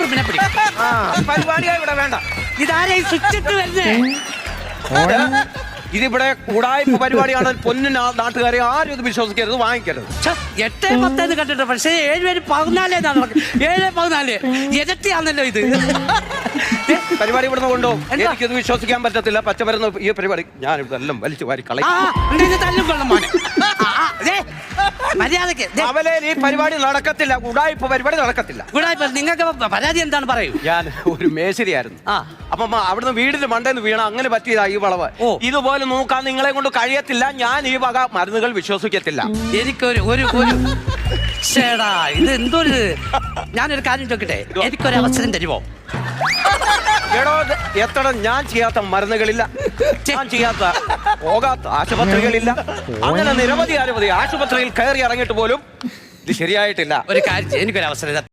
ഉറുപ്പിനെ പിടിക്കും. പരിപാടിയാ ഇവിടെ വേണ്ട. ഇതാരാ ഈ സ്വിച്ച് ഇട്ട് വരുന്നേ? ഇതിവിടെ ഉടായ്പ പരിപാടിയാണ്. പൊന്നു നാട്ടുകാരെ ആരും ഇത് വിശ്വസിക്കരുത്, വാങ്ങിക്കരുത്. 8-10 കണ്ടിട്ട്, പക്ഷേ 7-14 7-14 ഇരട്ടിയാണല്ലോ ഇത്. പരിപാടി ഇവിടുന്ന് കൊണ്ടോ എനിക്കിത് വിശ്വസിക്കാൻ പറ്റത്തില്ല. പച്ചമരുന്ന് ഈ പരിപാടി ഞാൻ ഇവിടെ എല്ലാം വലിച്ചു വാരി കളയും. തല്ലും കൊള്ളും മോനെ. മര്യാദക്ക് അവലെ ഈ പരിപാടി നടക്കത്തില്ല. ഉടായ്പ പരിപാടി നടക്കത്തില്ല. നിങ്ങൾക്ക് പരാതി എന്താണ് പറയൂ? ഞാൻ ഒരു മേശരിയായിരുന്നു. അപ്പം അവിടുന്ന് വീടിന്റെ മണ്ടേന്ന് വീണ അങ്ങനെ പറ്റിയതാ ഈ വളവ്. ഇതുപോലെ നോക്കാൻ നിങ്ങളെ കൊണ്ട് കഴിയത്തില്ല. ഞാൻ ഈ വക മരുന്നുകൾ വിശ്വസിക്കത്തില്ല. എനിക്കൊരു ഇത് എന്തൊരു, ഞാനൊരു കാര്യം ചോദിക്കട്ടെ, എനിക്കൊരു അവസരം തരുമോ? എടോ എത്ര ഞാൻ ചെയ്യാത്ത മരുന്നുകളില്ല, ഞാൻ ചെയ്യാത്ത പോകാത്ത ആശുപത്രികളില്ല. അങ്ങനെ നിരവധി ആശുപത്രിയിൽ കയറി ഇറങ്ങിയിട്ട് പോലും ഇത് ശരിയായിട്ടില്ല. ഒരു കാര്യം, എനിക്കൊരു അവസരം